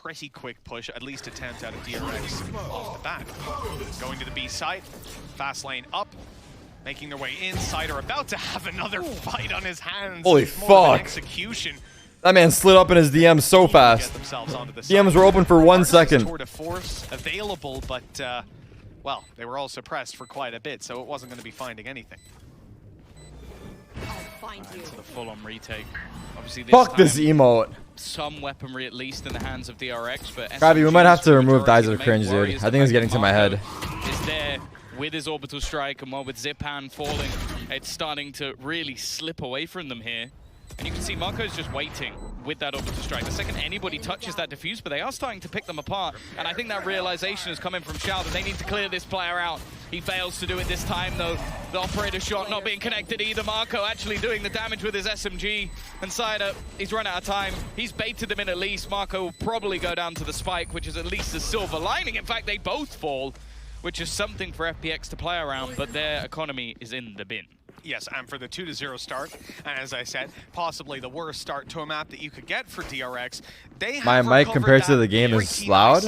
pretty quick push, at least attempt out of DRX off the bat. Going to the B side, fast lane up, making their way inside, or about to have another fight on his hands. Holy fuck. Execution. That man slid up in his DMs so fast. DMs were open for 1 second. Tour de force available, but well, they were all suppressed for quite a bit, so it wasn't going to be finding anything. Into the full-on retake. Obviously, Fuck this emote. Some weaponry at least in the hands of DRX, but Krabby, we might have to remove Dies of Cringe, dude. I think it's getting to my head. Is there with his orbital strike, and while with Zipan falling, it's starting to really slip away from them here. And you can see Marco's just waiting with that orbital strike. The second anybody touches that defuse, but they are starting to pick them apart. And I think that realization is coming from Shao that they need to clear this player out. He fails to do it this time, though. The operator shot not being connected either. Marco actually doing the damage with his SMG. And Cider, he's run out of time. He's baited them in at least. Marco will probably go down to the spike, which is at least a silver lining. In fact, they both fall, which is something for FPX to play around, but their economy is in the bin. Yes, and for the 2-0 start, and as I said, possibly the worst start to a map that you could get for DRX. They have my mic compared to the game is loud.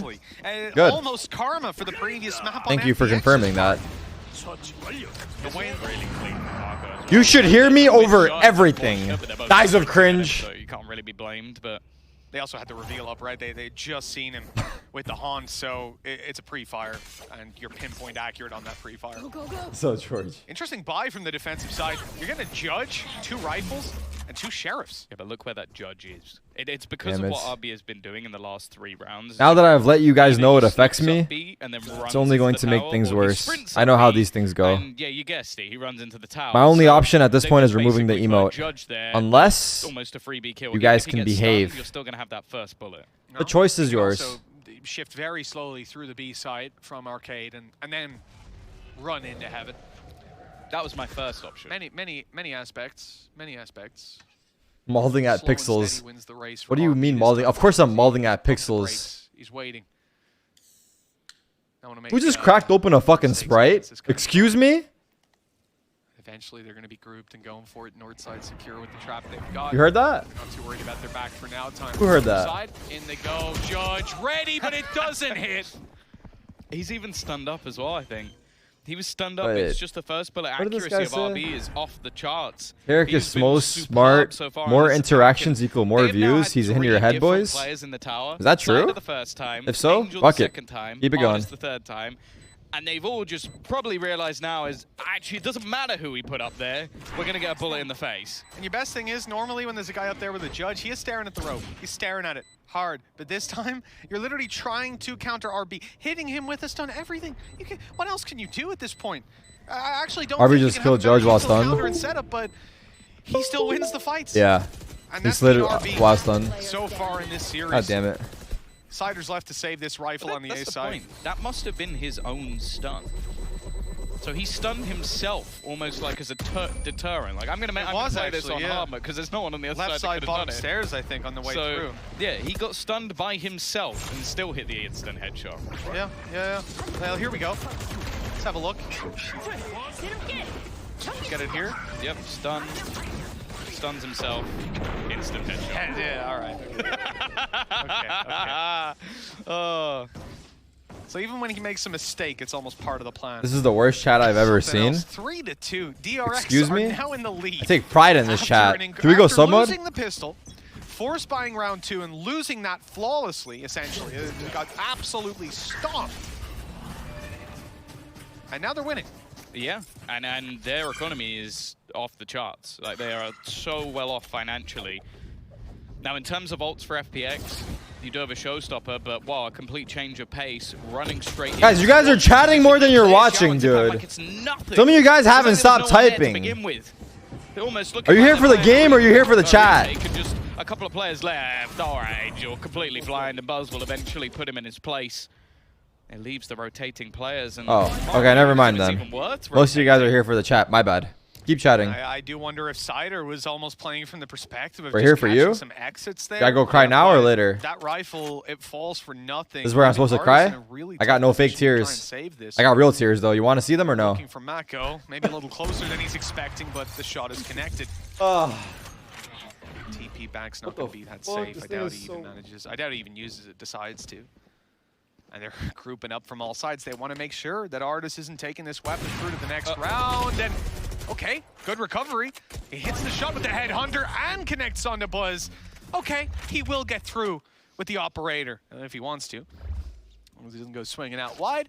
Good. Almost karma for the previous map. Thank you for confirming that. The way really clean. You should hear me over everything. Dies of Cringe. So you can't really be blamed, but they also had the reveal up, right? They just seen him with the Haunt, so it's a pre-fire, and you're pinpoint accurate on that pre-fire. So George. Interesting buy from the defensive side. You're going to judge 2 rifles and 2 sheriffs. Yeah, but look where that judge is. It's because of what RB has been doing in the last 3 rounds. Now that I've let you guys know it affects me, it's only going to make things worse. I know how these things go. And yeah, you guessed it. He runs into the tower. My only option at this point is removing the emote. Unless almost a freebie kill. you guys can behave. Stunned, you're still going to have that first bullet. No, the choice is yours. Also shift very slowly through the B side from Arcade and then run into Heaven. That was my first option. Many aspects. Mauling at Slow and pixels. steady wins the race for What do you RB mean this mauling? time. Of course I'm mauling at pixels. He's waiting. I wanna make, Who just cracked open a fucking Sprite? Excuse me? Eventually they're going to be grouped and going for it. North side secure with the trap they've got. You heard that? Not too worried about their back for now. Time. Who heard that? Side. In they go. Judge ready, but it doesn't hit. He's even stunned up as well, I think. He was stunned up. Wait, It's just the first bullet. what did this Accuracy guy of say? RB is off the charts. Eric He's is been most superb smart. so far More in this interactions attack. equal more They have now views. had He's in 3 your head, different boys. players in the tower. Is that true? Cider the first time. If so, Angel fuck the it. second time. Keep it Marcus going. the third time. And they've all just probably realized now is actually it doesn't matter who we put up there. We're going to get a bullet in the face. And your best thing is normally when there's a guy up there with a judge, he is staring at the rope. He's staring at it hard. But this time, you're literally trying to counter RB, hitting him with a stun. Everything. What else can you do at this point? I actually don't. RB think you just can killed have a Judge while better counter stunned? and setup, but he still wins the fights. Yeah. And He that's slid been it RB while stunned. so far in this series. God damn it. Cider's left to save this rifle on the A That's the side. point. That must have been his own stun. So he stunned himself almost like as a deterrent. Like I'm gonna play this on hard mode because there's no one on the other Left side side that could have bottom done it. stairs, I think, on the way through. Yeah, he got stunned by himself and still hit the instant headshot. Yeah. Well, here we go. Let's have a look. Get it here. Yep, stunned. Stuns himself. Instant headshot. Yeah, all right. Okay. Oh. So even when he makes a mistake, it's almost part of the plan. This is the worst chat I've ever seen. 3-2. DRX Excuse me? are now in the lead. I take pride in this chat. Can we go after sub mode? losing the pistol, force buying round 2 and losing that flawlessly, essentially. It got absolutely stomped. And now they're winning. Yeah, and their economy is off the charts. Like they are so well off financially. Now in terms of ults for FPX, you do have a showstopper, but wow, a complete change of pace, running straight. Guys, you guys are chatting more than you're watching, dude. Like it's nothing. Some of you guys haven't There's stopped no one there to typing. begin with. They're almost Are you here for the game or are you here for the chat? Just a couple of players left. All right, you're completely blind, and Buzz will eventually put him in his place. It leaves the rotating players. And Oh, okay, never mind then. Most of you guys are here for the chat. My bad. Keep chatting. I do wonder if Cider was almost playing from the perspective of We're just here for catching you? some exits there. Gotta go cry now or later? That rifle, it falls for nothing. This is where I'm supposed to cry? I got no fake tears. I got real tears though. You want to see them or no? Looking for Mako, maybe a little closer than he's expecting, but the shot is connected. Oh. TP TP back's not going to be that safe. I doubt he even manages. I doubt he even uses it, decides to. And they're grouping up from all sides. They want to make sure that Artis isn't taking this weapon through to the next round. And okay, good recovery. He hits the shot with the Headhunter and connects onto Buzz. Okay, he will get through with the operator if he wants to. As long as he doesn't go swinging out wide.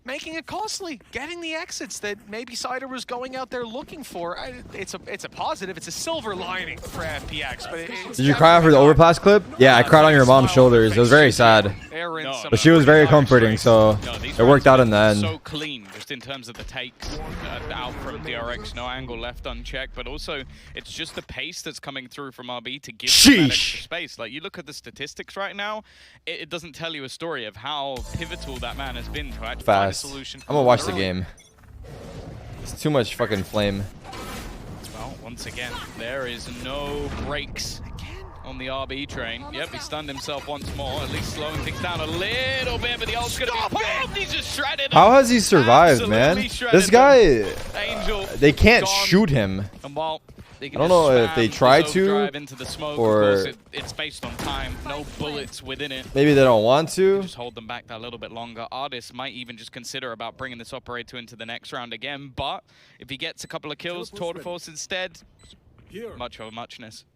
Making it costly, getting the exits that maybe Cider was going out there looking for. It's a positive, it's a silver lining for FPX. But did you cry for the overpass clip? Yeah, I cried on your mom's shoulders. It was very sad. But she was very comforting, so it worked out in the end. So clean, just in terms of the takes out from DRX, no angle left unchecked, but also it's just the pace that's coming through from RB to give them that extra space. Like, you look at the statistics right now, it doesn't tell you a story of how pivotal that man has been to actually find a solution. I'm gonna watch the game. It's too much fucking flame. Well, once again, there is no brakes on the RB train. Yep, he stunned himself once more, at least slowing things down a little bit, but the ult's gonna be popped. He's just shredded. How has he survived, man? This guy, Angel, they can't shoot him. And while I don't know if they try to, or it's based on time. No bullets within it. Maybe they don't want to. Just hold them back that little bit longer. Artis might even just consider about bringing this operator into the next round again. But if he gets a couple of kills, Tour de Force instead, much of a muchness.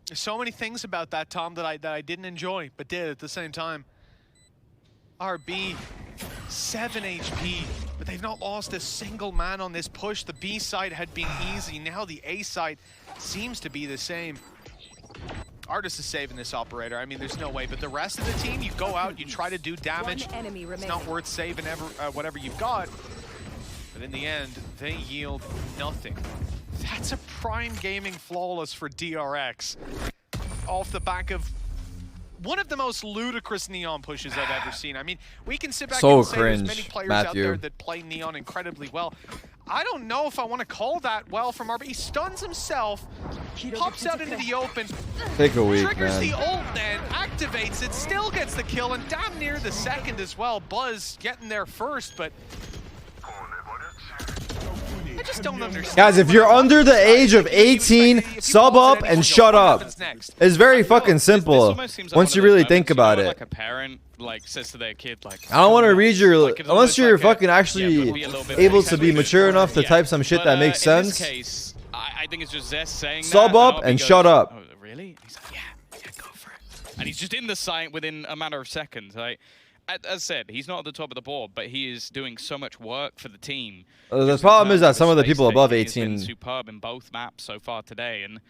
There's so many things about that, Tom, that I didn't enjoy, but did at the same time. RB, 7 HP, but they've not lost a single man on this push. The B side had been easy. Now the A side seems to be the same. Artis is saving this operator. I mean, there's no way. But the rest of the team, you go out, you try to do damage. It's not worth saving whatever you've got. But in the end, they yield nothing. That's a prime gaming flawless for DRX. Off the back of one of the most ludicrous Neon pushes I've ever seen. I mean, we can sit back and say there's many players out there that play Neon incredibly well. I don't know if I want to call that well from RB. He stuns himself, pops out into the open, take a week, triggers man. the ult then, activates it, still gets the kill, and damn near the second as well. Buzz getting there first, but I just don't understand. Guys, if you're under the age of 18, sub up and shut up. It's very fucking simple once you really think about it. Like a parent says to their kid, like, I don't want to read your, unless you're fucking actually able to be mature enough to type some shit that makes sense. In this case, I think it's just Zest saying sub up and shut up. Oh, really? He's like, yeah, go for it. And he's just in the site within a matter of seconds. Like, as said, he's not at the top of the board, but he is doing so much work for the team. The problem is that some of the people above 18 been superb in both maps so far today, and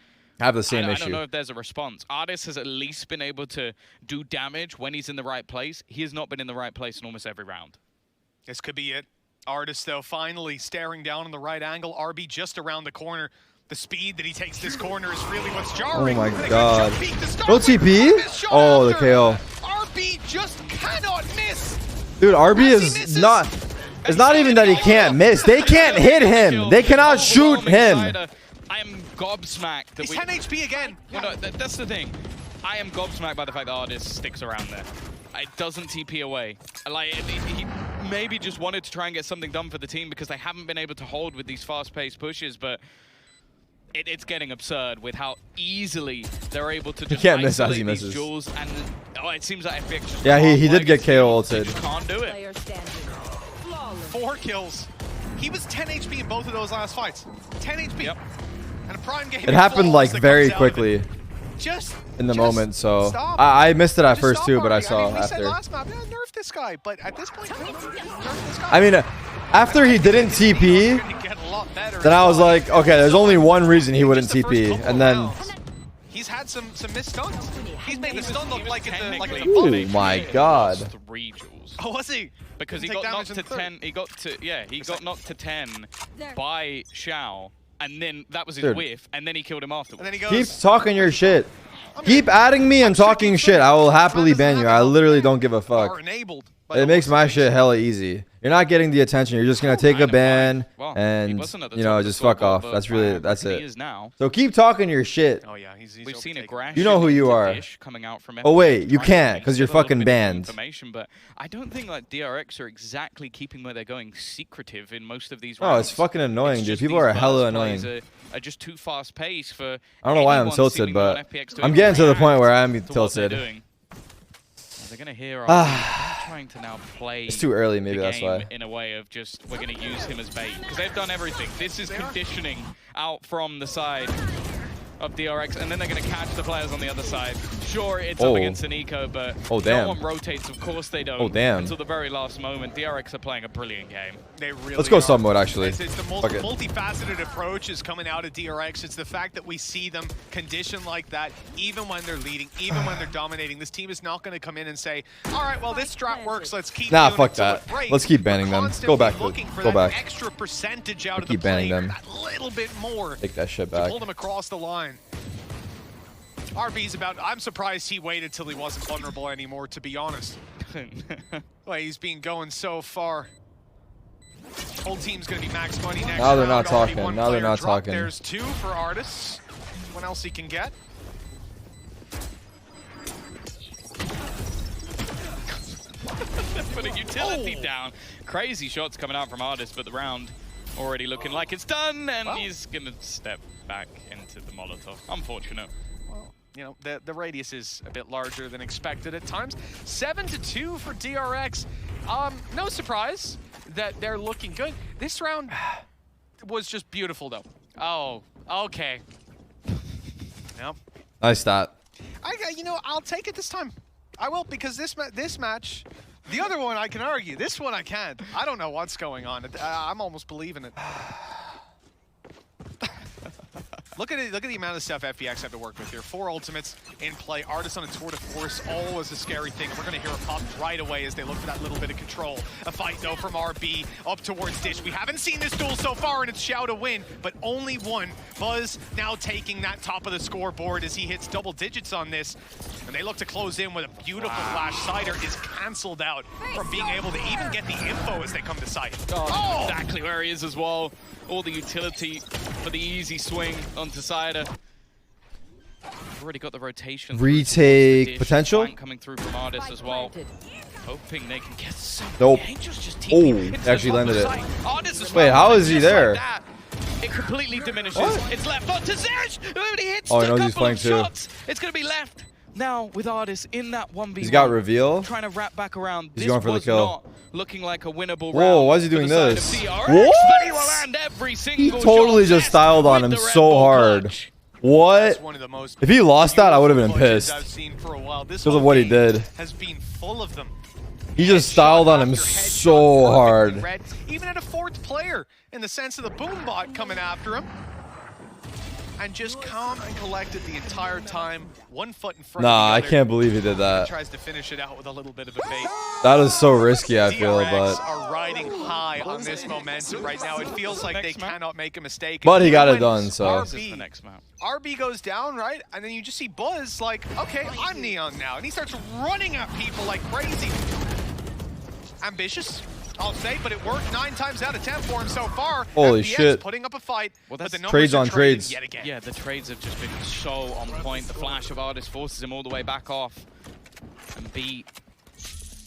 have the same issue. I don't know if there's a response. Artis has at least been able to do damage when he's in the right place. He has not been in the right place in almost every round. This could be it. Artis, though, finally staring down on the right angle. RB just around the corner. The speed that he takes this corner is really what's jarring. Oh my god. No TP? Oh, the KO. RB just cannot miss. Dude, RB is not... It's not even that he can't miss. They can't hit him. They cannot shoot him. I am gobsmacked. That He's 10 HP again. Well, no, that's the thing. I am gobsmacked by the fact that Artis sticks around there. It doesn't TP away. Like, he maybe just wanted to try and get something done for the team because they haven't been able to hold with these fast-paced pushes, but it's getting absurd with how easily they're able to just miss as he misses. Duels, and it seems like FPX just he did get KO ulted. Can't do it. 4 kills. He was 10 HP in both of those last fights. 10 HP. Yep. And a prime game. It happened like very quickly. Just in the moment, so I missed it at first too, but I saw we after. said last map, nerf this guy, but at this point, nerf this guy. I mean, after he didn't TP, then I was like, okay, there's only one reason he wouldn't TP, and then he's had some missed stuns. He's made the stun look like it's a oh my god. 3 joules. Oh, was he? Because he got knocked to 10. He got knocked to 10 by Xiao. And then that was his whiff, and then he killed him afterwards. And then he goes, keep talking your shit. Keep adding me and talking shit. I will happily ban you. I literally don't give a fuck. It makes my shit hella easy. You're not getting the attention. You're just gonna take a ban Well, and you know just fuck off. That's really that's he it. is now. So keep talking your shit. Oh yeah, he's We've seen aggression. You know who you are. Coming out from Oh wait, FPX, you trying can't to because you're give a little fucking bit of banned. information, but I don't think like DRX are exactly keeping where they're going secretive in most of these Oh, rounds. it's fucking annoying, It's dude. just People these are hella burst plays annoying. Are just too fast paced for. I don't know why I'm anyone tilted, seemingly but on FPX to I'm even getting to the react point where I'm to what they're tilted. doing. They're gonna hear our trying to now play. It's too early, maybe the that's game why. in a way of just we're gonna use him as bait because they've done everything. This is conditioning out from the side of DRX, and then they're going to catch the players on the other side. Sure, it's up against an eco, but no one rotates. Of course they don't. Until the very last moment. DRX are playing a brilliant game. They really Let's go are. sub mode, actually. It's the multifaceted approach is coming out of DRX. It's the fact that we see them condition like that, even when they're leading, even when they're dominating. This team is not going to come in and say, all right, well, this strat works. Let's keep doing fuck it that. Breaks. Let's keep banning them. Go back. Go back. Extra percentage out of keep banning them. That little bit more. Take that shit back. Pull them across the line. RB's about. I'm surprised he waited till he wasn't vulnerable anymore, to be honest. Well, he's been going so far. Whole team's gonna be max money next Now they're round. not talking. Already Now they're not dropped. talking. There's 2 for Artis. What else he can get? Put a utility down. Crazy shots coming out from Artis, but the round already looking like it's done, and he's gonna step back into the Molotov. Unfortunate. Well, you know, the radius is a bit larger than expected at times. 7-2 for DRX. No surprise that they're looking good. This round was just beautiful, though. Oh, okay. Yep. Nice stat. You know, I'll take it this time. I will, because this match, the other one I can argue. This one I can't. I don't know what's going on. I'm almost believing it. Look at it. Look at the amount of stuff FPX have to work with here. 4 ultimates in play. Artis on a tour de force, always a scary thing. We're going to hear a pop right away as they look for that little bit of control. A fight, though, from RB up towards Dish. We haven't seen this duel so far, and it's Xiao to win, but only one. Buzz now taking that top of the scoreboard as he hits double digits on this. And they look to close in with a beautiful flash. Cider is canceled out from being able to even get the info as they come to site. Oh, exactly where he is as well. All the utility for the easy swing onto Cider. Already got the rotation. Retake potential? Coming through from Artis as well. Hoping they can get some. Nope. Oh, actually landed it. Artis Wait, how is he there? Like it completely diminishes. What? It's left onto Zesh. He hits Oh, a he knows he's couple playing of too. shots. It's going to be left now with Artis in that 1v1. He's got reveal. Trying to wrap back around. He's going for the kill. Not looking like a winnable round. Whoa, why is he doing for the this? side of DRX, What? but he will land every He single totally shot just styled on him with the Red so Bull hard. clutch. What? That's one of the most If he lost that, I would have been beautiful clutches pissed. I've seen for a while. This Because of whole what he game did. has been full of them. He just Headshot styled on him after headshot, so hard. perfectly read. Even at a 4th player, in the sense of the boom bot coming after him. And just calm and collected the entire time. 1 foot in front Nah, of I the other. can't believe he did that. Tries to finish it out with a little bit of a bait. That is so risky, I feel, DRX but are riding high on this momentum right now. It feels like they Next map. cannot make a mistake. But he got it When done, so. This is the next map. RB goes down, right? And then you just see Buzz like, okay, I'm Neon now. And he starts running at people like crazy. Ambitious, I'll say, but it worked 9 times out of 10 for him so far. Holy FPX shit. putting up a fight, Well, but that's the numbers trades are on traded trades. yet again. Yeah, the trades have just been so on point. The flash of Artis forces him all the way back off. And B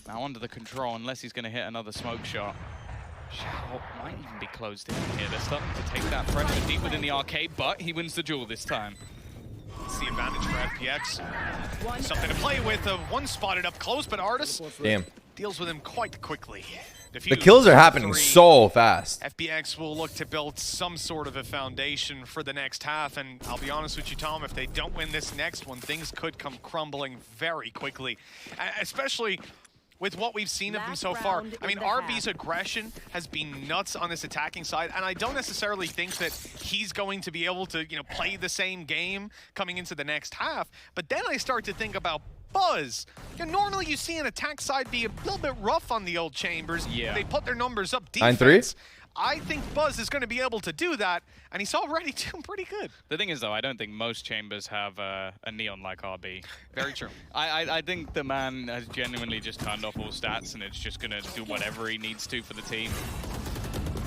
now under the control, unless he's going to hit another smoke shot. Xiao might even be closed in here. They're starting to take that pressure deep within the arcade, but he wins the duel this time. It's the advantage for FPX. Something to play with. One spotted up close, but Artis damn. deals with him quite quickly. The kills are happening 3. so fast. FPX will look to build some sort of a foundation for the next half, and I'll be honest with you, Tom, if they don't win this next one, things could come crumbling very quickly, especially with what we've seen of them so far. I mean, RB's aggression has been nuts on this attacking side, and I don't necessarily think that he's going to be able to, you know, play the same game coming into the next half, but then I start to think about Buzz. You know, normally you see an attack side be a little bit rough on the old Chambers. Yeah. They put their numbers up 9-3? defense. I think Buzz is going to be able to do that, and he's already doing pretty good. The thing is, though, I don't think most chambers have a neon like RB. Very true. I think the man has genuinely just turned off all stats, and it's just going to do whatever he needs to for the team.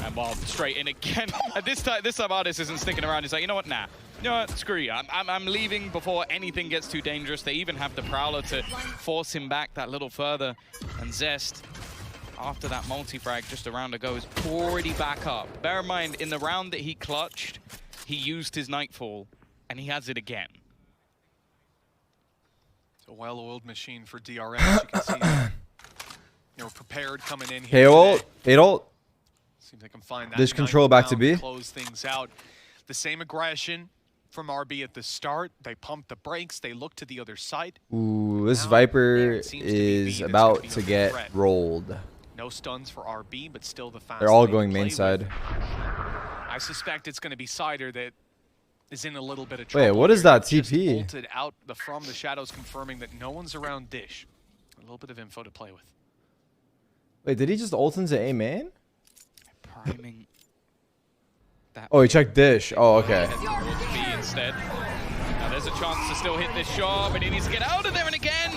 And while straight in again, this time Artis isn't sticking around. He's like, you know what, nah. You know what, screw you. I'm leaving before anything gets too dangerous. They even have the Prowler to force him back that little further. And Zest, after that multi-frag just a round ago, is already back up. Bear in mind, in the round that he clutched, he used his Nightfall, and he has it again. It's a well-oiled machine for DRX. You can see they were prepared coming in here. Hey, ult. 8 ult. Seems like I'm fine. Dish control back to B. Close things out. The same aggression from RB at the start. They pump the brakes. They look to the other side. Ooh, this Now, Viper it is that's about gonna to be get threat. rolled. No stuns for RB, but still the fast. They're all lane to going play main side. with. I suspect it's going to be Cider that is in a little bit of Wait, trouble. what is here. that Just TP? ulted out from the shadows, confirming that no one's around Dish. A little bit of info to play with. Wait, did he just ult into A main? Priming. That Oh, he checked Dish. Oh, okay. heads towards B instead. Now there's a chance to still hit this shot, but he needs to get out of there, and again,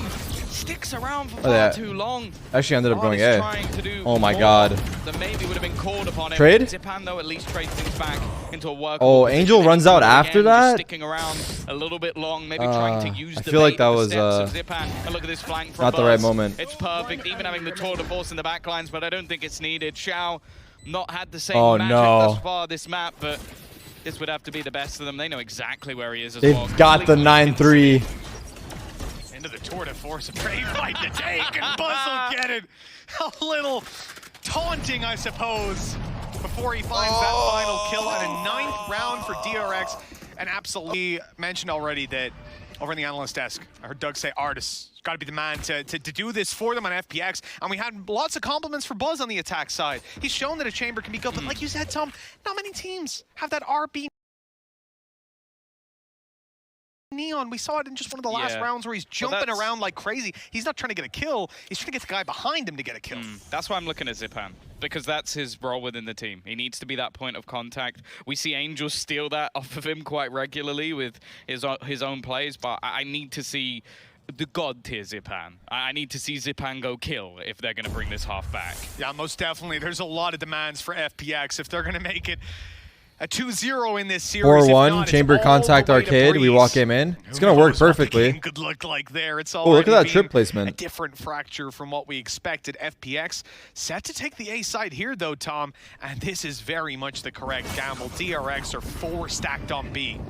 sticks around for far too long. Actually ended up going Artis A. trying to do Oh my more god. than maybe would have been called upon him. Trade? Zipan, though, at least trades things back into a workable Oh, position. Angel And runs Angel out after again, just that? sticking around a little bit long, maybe trying to use I the feel like bait that of the was, steps of Zipan. And look at this flank from not the right Buzz. moment. It's perfect, even having the tour de force in the backlines, but I don't think it's needed. Xiao not had the same Oh, magic no. thus far this map, but this would have to be the best of them. They know exactly where he is as They've well. got the Completely 9-3. Into the tour de force, a brave fight to take, and Buzz will get it. A little taunting, I suppose, before he finds that final kill at a 9th round for DRX. And absolutely mentioned already that over in the analyst desk, I heard Doug say Artis got to be the man to do this for them on FPX. And we had lots of compliments for Buzz on the attack side. He's shown that a chamber can be built, but like you said, Tom, not many teams have that RB neon. We saw it in just one of the last rounds where he's jumping around like crazy. He's not trying to get a kill. He's trying to get the guy behind him to get a kill. That's why I'm looking at Zipan, because that's his role within the team. He needs to be that point of contact. We see Angel steal that off of him quite regularly with his own plays, but I need to see the god tier Zipan. I need to see Zipan go kill if they're going to bring this half back. Yeah, most definitely. There's a lot of demands for FPX if they're going to make it a 2-0 in this series. 4-1, chamber contact arcade. We walk him in. It's going to work perfectly. Could look like there. It's Oh, look at that trip placement. A different fracture from what we expected. FPX set to take the A side here, though, Tom. And this is very much the correct gamble. DRX are 4 stacked on B.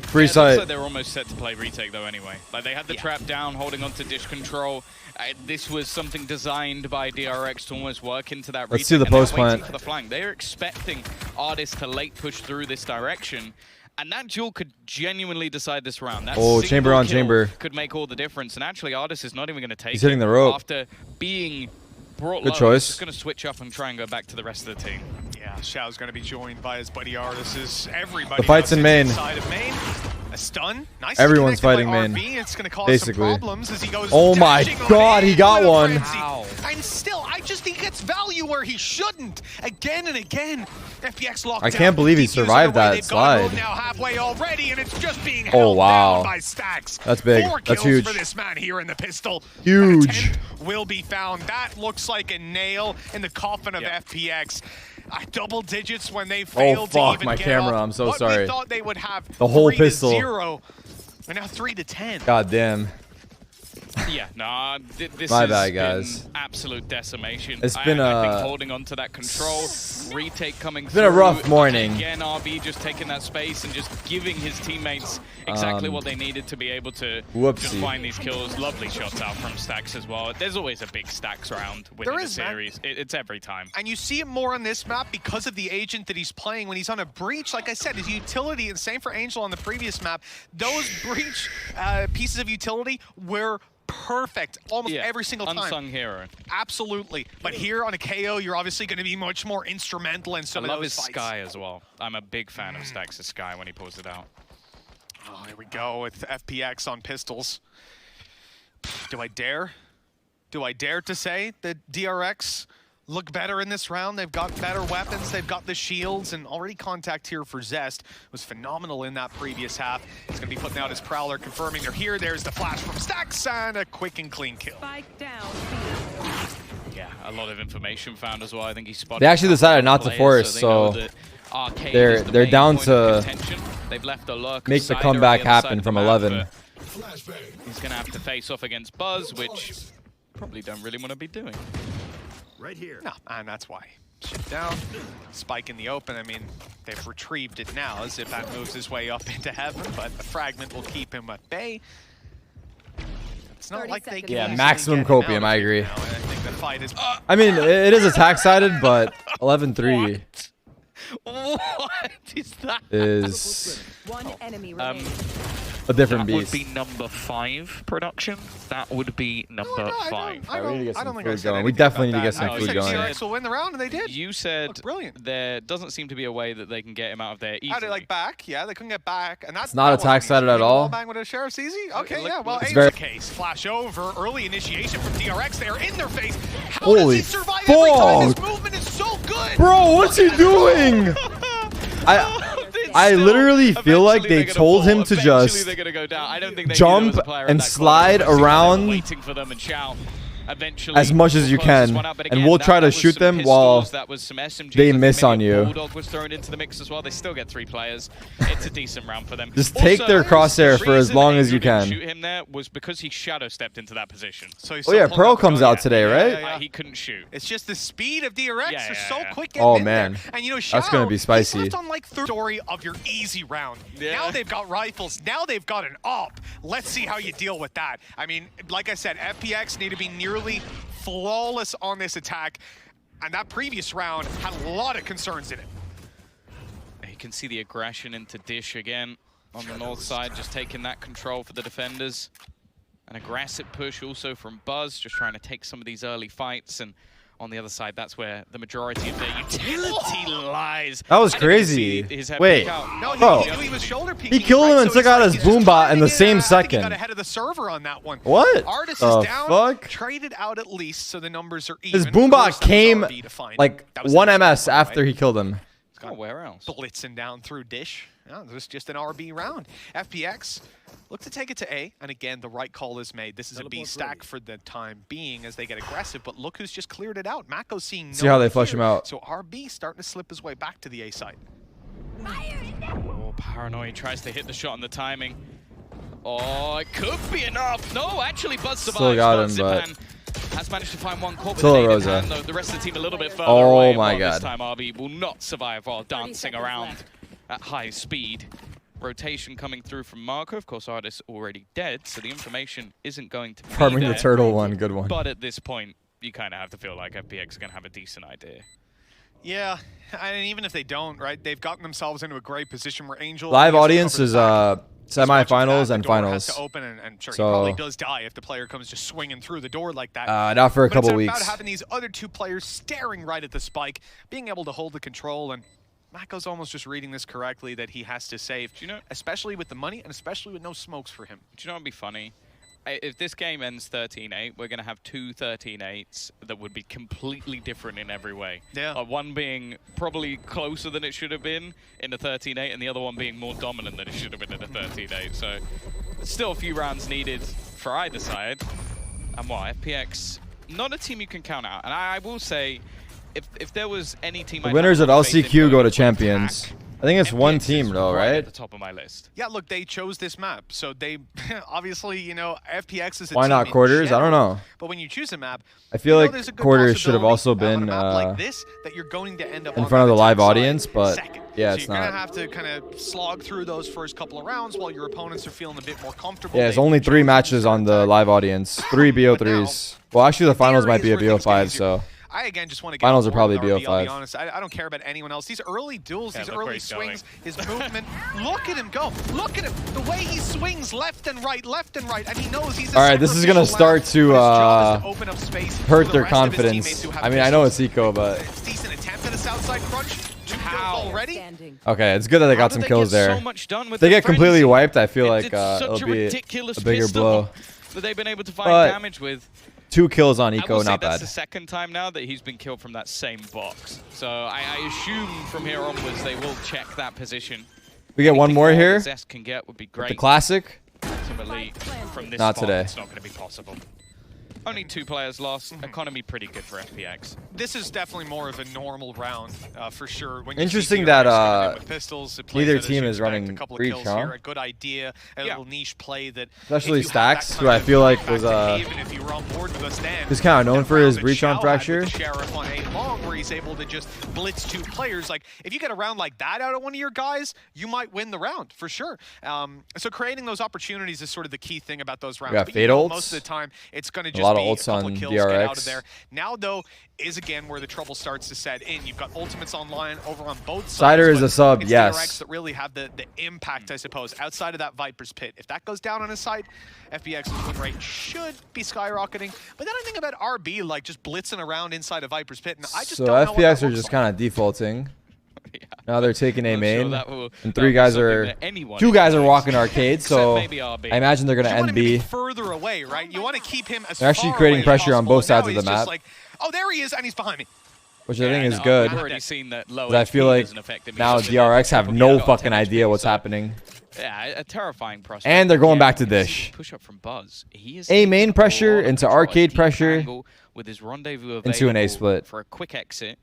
Free side. Like they're almost set to play retake, though, anyway. Like, they had the trap down, holding on to dish control. This was something designed by DRX to almost work into that retake. Let's see the post plant. For the flank. They're expecting Artis to late push through this direction. And that duel could genuinely decide this round. That chamber on chamber could make all the difference. And actually, Artis is not even going to take He's hitting the rope. After being brought Good low. choice. He's just going to switch up and try and go back to the rest of the team. Yeah, Xiao's going to be joined by his buddy Artis. Everybody. The fight's in main. Side of main. A stun. Nice. Everyone's fighting main. It's going to cause basically some problems as he goes. Oh my god, he got one. Wow. And still, I just think he gets value where he shouldn't. Again and again. FPX locked I can't believe he survived that slide. Now halfway already, and it's just being held down by Stacks. That's big. 4 That's kills huge. for this man here in the pistol. Huge. An attempt will be found. That looks like a nail in the coffin of FPX. Double digits when they failed to even my get camera. up. I'm so What sorry. We thought they would have The whole 3 pistol. to 0. And now 3 to 10. God damn. Yeah, nah, this My has bad, guys. been absolute decimation. It's been I think holding on to that control, retake coming through. Been a rough morning. Again, RB just taking that space and just giving his teammates exactly what they needed to be able to just find these kills. Lovely shots out from Stacks as well. There's always a big Stacks round winning the series. It's every time. And you see it more on this map because of the agent that he's playing. When he's on a breach, like I said, his utility, and same for Angel on the previous map, those breach pieces of utility were perfect almost every single time. Unsung hero. Absolutely. But here on a KO, you're obviously going to be much more instrumental in some of those fights. I love his Sky as well. I'm a big fan of Stacks' Sky when he pulls it out. Oh, here we go with FPX on pistols. Do I dare? Do I dare to say that DRX look better in this round. They've got better weapons. They've got the shields, and already contact here for Zest was phenomenal in that previous half. He's going to be putting out his Prowler, confirming they're here. There's the flash from Stacks, and a quick and clean kill. Spike down. Yeah, a lot of information found as well. I think he spotted. They actually decided not to force, so they're down to They've left a lurk make the comeback happen from 11. He's going to have to face off against Buzz, which probably don't really want to be doing. Right here. No, and that's why. Shit down, spike in the open. I mean, they've retrieved it now. Zipan moves his way up into heaven, but the fragment will keep him at bay. It's not like they can Yeah, easily maximum get him copium, out I of here agree. now, and I think the fight is. I mean, it is attack-sided, but 11-3 What is that? is One enemy remaining. a different That would beast. be number 5 production. That would be number 5. I we need to get don't some think I food said going. We anything definitely about need to get some that. food I going. said DRX will win the round, and they did. You said Looked brilliant. there doesn't seem to be a way that they can get him out of there easily. How did like back? Yeah, they couldn't get back, and that's It's not attack-sided at all. Bang with a sheriff's easy. Okay, Look- yeah. Well, it's Aim's very- the case. Flash over. Early initiation from DRX. They are in their face. How Holy does he survive every time? His fuck. movement is so good. Bro, what's he doing? I literally feel like they told him to just they're gonna go down. I don't think they jump knew there was a player in and that slide corner. around waiting for them and shout. Eventually, as much as you we'll close this can, one out, but and again, we'll try to was shoot some them pistols, while that was some SMGs, they I think miss maybe on a you. Bulldog was thrown into the mix as well. They still get 3 players. It's a decent round for them. Just take their crosshair the for as reason long as Angel you didn't can. Shoot him there was because he shadow stepped into that position. So he's Oh still yeah, pulling Pearl out the comes gun. out today, right? He couldn't shoot. It's just the speed of DRX. Yeah, They're yeah, so yeah. quick getting Oh, in there. man. And you know, That's gonna be spicy. He's left on like third story of your easy round. Yeah. Now they've got rifles. Now they've got an op. Let's see how you deal with that. I mean, like I said, FPX need to be nearly flawless on this attack. And that previous round had a lot of concerns in it. You can see the aggression into Dish again on the north side, just taking that control for the defenders. An aggressive push also from Buzz, just trying to take some of these early fights. And on the other side, that's where the majority of their utility lies. That was I didn't crazy. see his head Wait. peek out. No, Bro. he knew he was shoulder peeking. He killed him and so took he's out like, his he's just boombot in the timing it. same I think he second. got ahead of the server on that one. What? Artist the is down. fuck? Traded out at least, so the numbers are even. His Of course, boombot that was came RB to find. like That was 1 the MS right? after he killed him. Oh, where else? Blitzing down through Dish. Yeah, this is just an RB round. FPX look to take it to A, and again, the right call is made. This is a B stack for the time being as they get aggressive, but look who's just cleared it out. Mako's seeing no See how they one flush here. him out. So RB starting to slip his way back to the A side. Oh, Paranoid tries to hit the shot on the timing. Oh, it could be enough. No, actually, Buzz survives. Still got him, but Zipan has managed to find one corp with Still an a aid in Rosa. hand, though. The rest of the team a little bit further Oh away. my Well, this God. time RB will not survive while dancing seconds around left. at high speed. Rotation coming through from Marco. Of course, Artist already dead, so the information isn't going to be Farming there. the turtle one, good one. But at this point, you kind of have to feel like FPX are going to have a decent idea. Yeah, and even if they don't, right, they've gotten themselves into a great position where Angel Live gets to audience cover is the back. semifinals The and door finals. has to open, and sure, So- he probably does die if the player comes just swinging through the door like that. Not for a But couple it's weeks. about having these other two players staring right at the spike, being able to hold the control, and Mako's almost just reading this correctly that he has to save, Do you know? especially with the money and especially with no smokes for him. Do you know what would be funny? If this game ends 13-8, we're going to have 2 13-8s that would be completely different in every way. Yeah. One being probably closer than it should have been in a 13-8, and the other one being more dominant than it should have been in a 13-8. So still a few rounds needed for either side. And what, FPX, not a team you can count out. And I will say, if there was any team... The I'd winners have at more faith in LCQ going go to into champions. attack, I think it's one FPX team is though, At right? the top of my list. Yeah, look, they chose this map, so they obviously, you know, FPX is a Why team not in quarters? I don't general, know. But when you choose a map, I feel you know like there's a good quarters should have possibility also on a been map like this that you're going to end up in on front of that the live attack side audience, but second. yeah, So it's you're not. gonna have to kind of slog through those first couple of rounds while your opponents are feeling a bit more comfortable. Yeah, it's They've only chosen 3 to matches on the attack. live audience. 3 BO3s. Well, actually, the finals might be a Theory is where BO5, things get so. easier. I again just want to get Finals on are probably board with RB, I'll be BO5. honest. I don't care about anyone else. These early duels, Yeah, these look where early he's going. swings, his movement. Look at him go. Look at him. The way he swings left and right, and he knows he's a All right, this is gonna sacrificial start lamb, to, but his job is to open up space for hurt the their rest of his confidence. teammates who have I mean, I know it's pistols. eco, but It's a decent attempt at a southside crunch. 2 kills already. Standing. okay, it's good that they How got did some they kills get there. So much done with If they the get completely frenzy? wiped, I feel like It's such it'll a be ridiculous a bigger pistol blow. that they've been able to find But damage with. 2 kills on I Eco, will say not that's bad. the second time now that he's been killed from that same box. So I assume from here onwards they will check that position. We get one Anything more that here. Zest can get would be The great. classic. Ultimately, from this Not spot, today. it's not going to be possible. Only 2 players lost. Economy pretty good for FPX. This is definitely more of a normal round, for sure. When Interesting you see that, DRX coming in with pistols, it plays neither out as team you is expect. running a couple of breach, kills huh? here, a good idea, a little niche play that. Especially if you have that Stacks, kind who I of feel like back was, to Haven, if you were on board with us then, he's kind of known that for his round that breach on Shao had Fracture. with the Sheriff on A long, where he's able to just blitz 2 players. Like, if you get a round like that out of one of your guys, you might win the round for sure. So creating those opportunities is sort of the key thing about those rounds. got But fade you know, ults. most of the time, it's going to A just lot of be ults a couple on of kills, get out DRX. of there. Now, though, is again where the trouble starts to set in. You've got ultimates online over on both sides. Cider is but a sub, it's yes. DRX that really have the impact, I suppose, outside of that Viper's Pit. If that goes down on his side, FPX's win rate should be skyrocketing. But then I think about RB, like, just blitzing around inside of Viper's Pit, and I just So don't know what FPX that are looks just like. kind of defaulting. Yeah. Now they're taking A I'm sure main, that will- and that 3 will be guys something are, that anyone 2 guys are expects. walking arcade. Except So maybe RB. I imagine they're gonna You want end him to be B. further away, right? You want to keep him as They're actually far creating away as pressure on possible, both and now sides of the he's just map. like, oh, there he is, and he's behind me. Which I think is and good. I've already seen that low 'Cause I feel HP like doesn't affect him. now He's just DRX have got no 10 fucking HP, idea what's so- happening. Yeah, a terrifying prospect. And they're going Again, back to you can see dish. Push up from Buzz. He is A taking main a pressure lot of into control, a arcade deep pressure angle with his rendezvous into an A available split. for a quick exit.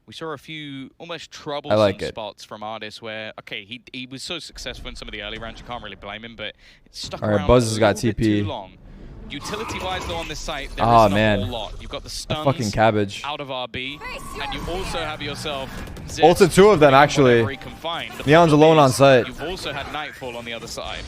We saw a few almost troublesome like it. spots from Artis where, okay, he was so successful in some of the early rounds, you can't really blame him, but it stuck All right, around Buzz a has got little bit TP. too long. Utility-wise, though, on this site, there Ah, isn't man. a whole lot. You've got the stuns Fucking cabbage. out of RB, and you also have yourself Zest Ulted 2 of them, doing actually. whatever he can find. The Neon's problem alone on is site. You've also had Nightfall on the other side.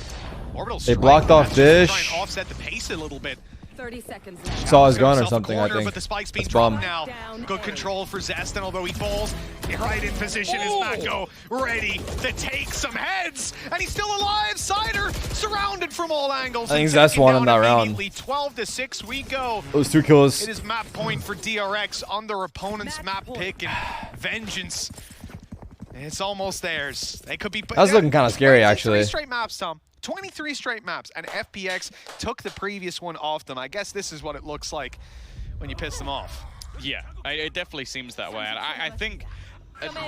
Orbital They strike, blocked off that's just to dish. try and offset the pace a little bit. 30 seconds left. Saw his Got gun or himself a something, I corner, think. But the spike's being That's dropped bum. now. Good control for Zest, and although he falls, right in position is Oh. Mako, ready to take some heads, and he's still alive. Cider surrounded from all angles. I think and Zest taken won down in that round. immediately. 12-6 we go. Those 2 kills. It is map point for DRX on their opponent's map pick, and vengeance. It's almost theirs. They could be. That's looking kinda scary, 23 actually. straight maps, Tom. 23 straight maps, and FPX took the previous one off them. I guess this is what it looks like when you piss them off. Yeah, it definitely seems that way. And I think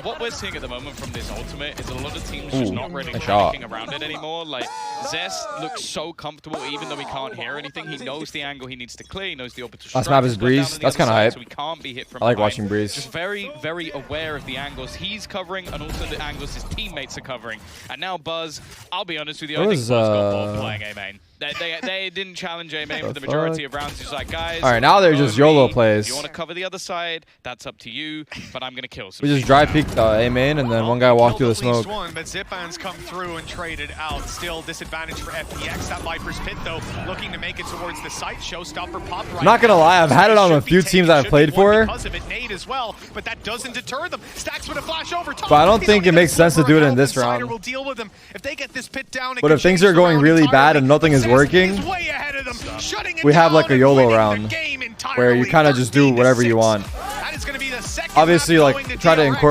what we're seeing at the moment from this ultimate is a lot of teams just Ooh, not really nice shot. panicking around it anymore. Like, Zest looks so comfortable, even though he can't hear anything. He knows the angle he needs to clear. He knows the orbital Last strike map is has gone down Breeze. on the That's other kinda side, hype. So he can't be hit from I like behind. watching Breeze. Just very, very aware of the angles he's covering and also the angles his teammates are covering. And now Buzz, I'll be honest with you, I think Buzz got bored playing A-main. They didn't challenge A-main for the majority of rounds. He's like, guys, All right, now they're go just me. YOLO plays. If you want to cover the other side, that's up to you, but I'm going to kill some We just people dry now. peeked A main, and then one guy walked through the Killed at least smoke. one, but Zipan's come through and traded out. Still disadvantage for FPX. That Viper's Pit, though, looking to make it towards the site. Showstopper pop right Not gonna now. lie, I've had it on a Should be few taken, teams I've should played be won for. because of it. Nade as well, but that doesn't deter them. Stacks with a flash over top. But I don't He's think only it makes got a sense to sliver do it of in health, this and Cider round. will deal with them. If they get this pit down, it But can if things change are the going round really bad and entirely. nothing is Zest working, is way ahead of them, shutting it we have down like a and YOLO winning the round game where you entirely. kind of just do whatever you 13-6. want. That is going to be the second Obviously, map like going to try to DRX. incorporate